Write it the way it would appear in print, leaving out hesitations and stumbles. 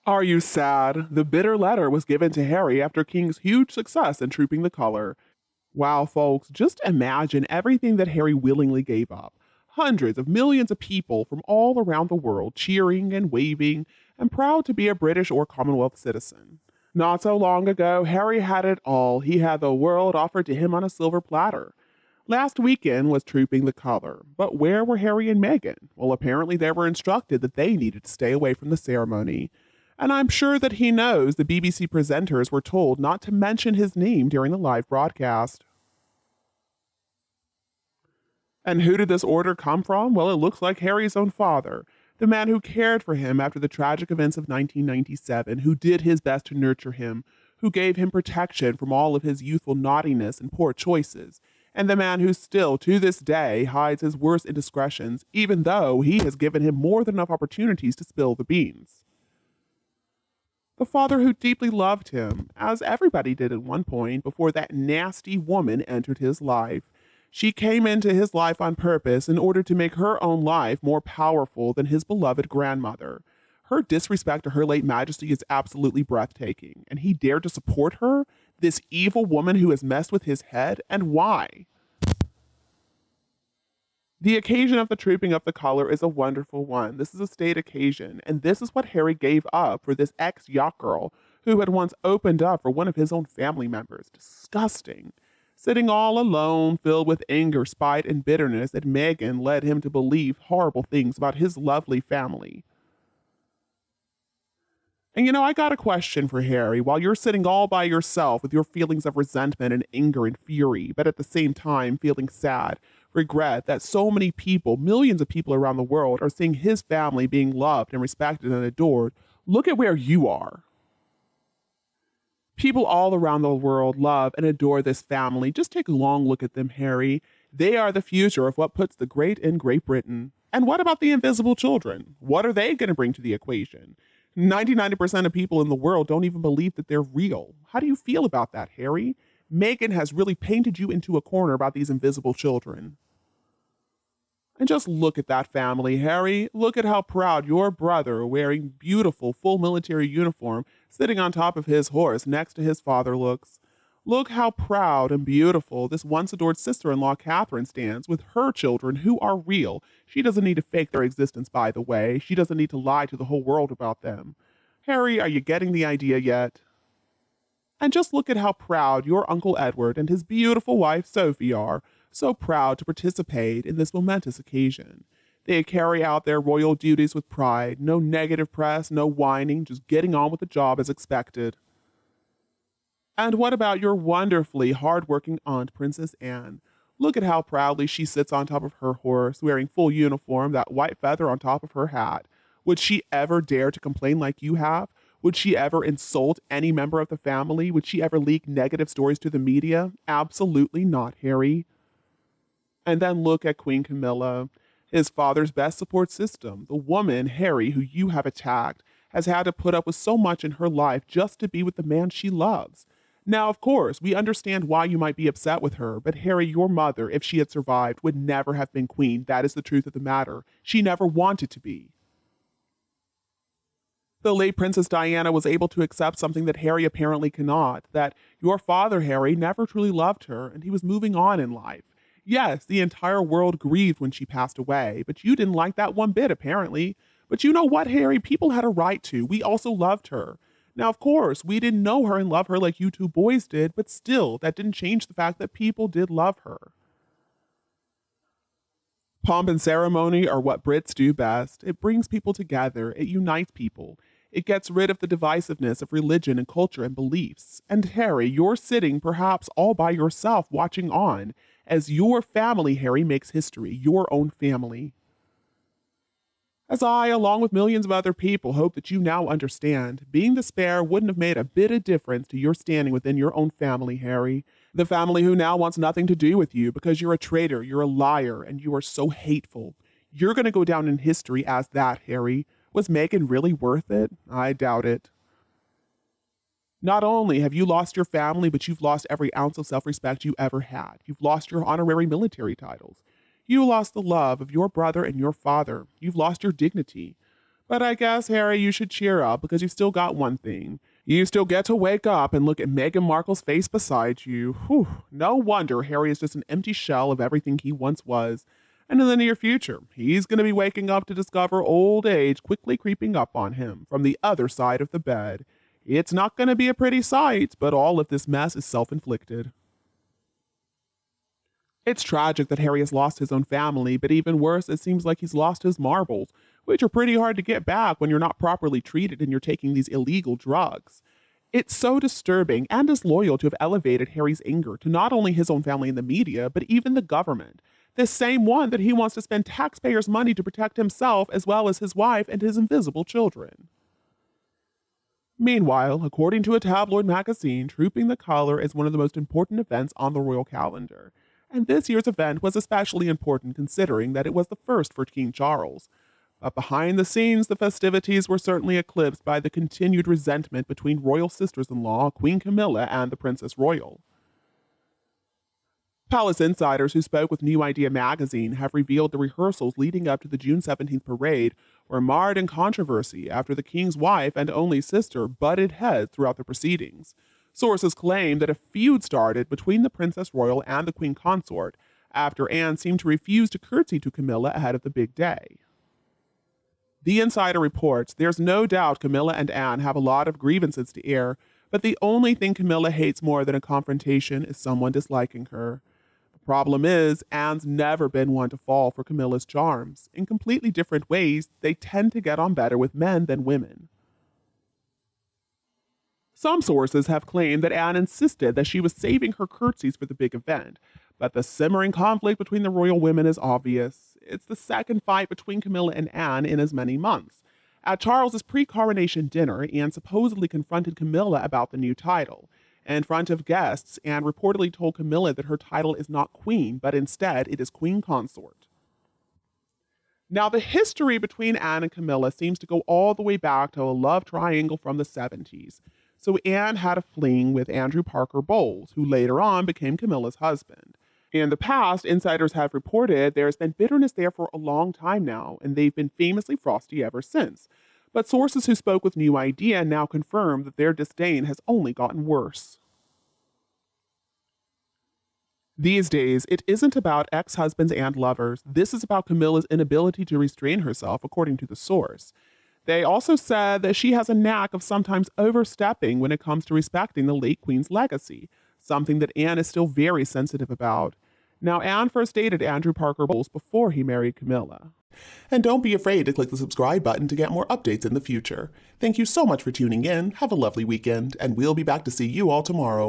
Are you sad? The bitter letter was given to Harry after King's huge success in Trooping the Color. Wow, folks, just imagine everything that Harry willingly gave up. Hundreds of millions of people from all around the world cheering and waving and proud to be a British or Commonwealth citizen. Not so long ago, Harry had it all. He had the world offered to him on a silver platter. Last weekend was Trooping the Color, but where were Harry and Meghan? Well, apparently they were instructed that they needed to stay away from the ceremony. And I'm sure that he knows the BBC presenters were told not to mention his name during the live broadcast. And who did this order come from? Well, it looks like Harry's own father, the man who cared for him after the tragic events of 1997, who did his best to nurture him, who gave him protection from all of his youthful naughtiness and poor choices, and the man who still, to this day, hides his worst indiscretions, even though he has given him more than enough opportunities to spill the beans. The father who deeply loved him, as everybody did at one point before that nasty woman entered his life. She came into his life on purpose in order to make her own life more powerful than his beloved grandmother. Her disrespect to her late majesty is absolutely breathtaking, and he dared to support her, this evil woman who has messed with his head, and why? The occasion of the Trooping of the Color is a wonderful one. This is a state occasion, and this is what Harry gave up for this ex-yacht girl who had once opened up for one of his own family members. Disgusting. Sitting all alone, filled with anger, spite, and bitterness that Meghan led him to believe horrible things about his lovely family. And I got a question for Harry. While you're sitting all by yourself with your feelings of resentment and anger and fury, but at the same time feeling sad, regret that so many people, millions of people around the world, are seeing his family being loved and respected and adored, look at where you are. People all around the world love and adore this family. Just take a long look at them, Harry. They are the future of what puts the great in Great Britain. And what about the invisible children? What are they going to bring to the equation? 99% of people in the world don't even believe that they're real. How do you feel about that, Harry? Meghan has really painted you into a corner about these invisible children. And just look at that family, Harry. Look at how proud your brother, wearing beautiful full military uniform, sitting on top of his horse next to his father looks. Look how proud and beautiful this once adored sister-in-law Catherine stands with her children who are real. She doesn't need to fake their existence, by the way. She doesn't need to lie to the whole world about them. Harry, are you getting the idea yet? And just look at how proud your Uncle Edward and his beautiful wife Sophie are, so proud to participate in this momentous occasion. They carry out their royal duties with pride, no negative press, no whining, just getting on with the job as expected. And what about your wonderfully hard-working aunt, Princess Anne? Look at how proudly she sits on top of her horse, wearing full uniform, that white feather on top of her hat. Would she ever dare to complain like you have? Would she ever insult any member of the family? Would she ever leak negative stories to the media? Absolutely not, Harry. And then look at Queen Camilla, his father's best support system. The woman, Harry, who you have attacked, has had to put up with so much in her life just to be with the man she loves. Now, of course, we understand why you might be upset with her, but Harry, your mother, if she had survived, would never have been queen. That is the truth of the matter. She never wanted to be. The late Princess Diana was able to accept something that Harry apparently cannot, that your father, Harry, never truly loved her, and he was moving on in life. Yes, the entire world grieved when she passed away, but you didn't like that one bit, apparently. But you know what, Harry? People had a right to. We also loved her. Now, of course, we didn't know her and love her like you two boys did, but still, that didn't change the fact that people did love her. Pomp and ceremony are what Brits do best. It brings people together. It unites people. It gets rid of the divisiveness of religion and culture and beliefs. And Harry, you're sitting perhaps all by yourself watching on as your family, Harry, makes history, your own family. As I, along with millions of other people, hope that you now understand, being the spare wouldn't have made a bit of difference to your standing within your own family, Harry. The family who now wants nothing to do with you because you're a traitor, you're a liar, and you are so hateful. You're going to go down in history as that, Harry. Was Meghan really worth it? I doubt it. Not only have you lost your family, but you've lost every ounce of self-respect you ever had. You've lost your honorary military titles. You lost the love of your brother and your father. You've lost your dignity. But I guess, Harry, you should cheer up because you've still got one thing. You still get to wake up and look at Meghan Markle's face beside you. Whew, no wonder Harry is just an empty shell of everything he once was. And in the near future, he's going to be waking up to discover old age quickly creeping up on him from the other side of the bed. It's not going to be a pretty sight, but all of this mess is self-inflicted. It's tragic that Harry has lost his own family, but even worse, it seems like he's lost his marbles, which are pretty hard to get back when you're not properly treated and you're taking these illegal drugs. It's so disturbing and disloyal to have elevated Harry's anger to not only his own family and the media, but even the government. The same one that he wants to spend taxpayers' money to protect himself as well as his wife and his invisible children. Meanwhile, according to a tabloid magazine, Trooping the Colour is one of the most important events on the royal calendar. And this year's event was especially important considering that it was the first for King Charles. But behind the scenes, the festivities were certainly eclipsed by the continued resentment between royal sisters-in-law, Queen Camilla and the Princess Royal. Palace insiders who spoke with New Idea magazine have revealed the rehearsals leading up to the June 17th parade were marred in controversy after the king's wife and only sister butted heads throughout the proceedings. Sources claim that a feud started between the Princess Royal and the Queen Consort after Anne seemed to refuse to curtsy to Camilla ahead of the big day. The insider reports there's no doubt Camilla and Anne have a lot of grievances to air, but the only thing Camilla hates more than a confrontation is someone disliking her. The problem is, Anne's never been one to fall for Camilla's charms. In completely different ways, they tend to get on better with men than women. Some sources have claimed that Anne insisted that she was saving her curtsies for the big event, but the simmering conflict between the royal women is obvious. It's the second fight between Camilla and Anne in as many months. At Charles's pre-coronation dinner, Anne supposedly confronted Camilla about the new title. In front of guests, Anne reportedly told Camilla that her title is not queen, but instead it is queen consort. Now, the history between Anne and Camilla seems to go all the way back to a love triangle from the 70s. So Anne had a fling with Andrew Parker Bowles, who later on became Camilla's husband. In the past, insiders have reported there's been bitterness there for a long time now, and they've been famously frosty ever since. But sources who spoke with New Idea now confirm that their disdain has only gotten worse. These days, it isn't about ex-husbands and lovers. This is about Camilla's inability to restrain herself, according to the source. They also said that she has a knack of sometimes overstepping when it comes to respecting the late Queen's legacy, something that Anne is still very sensitive about. Now, Anne first dated Andrew Parker Bowles before he married Camilla. And don't be afraid to click the subscribe button to get more updates in the future. Thank you so much for tuning in, have a lovely weekend, and we'll be back to see you all tomorrow.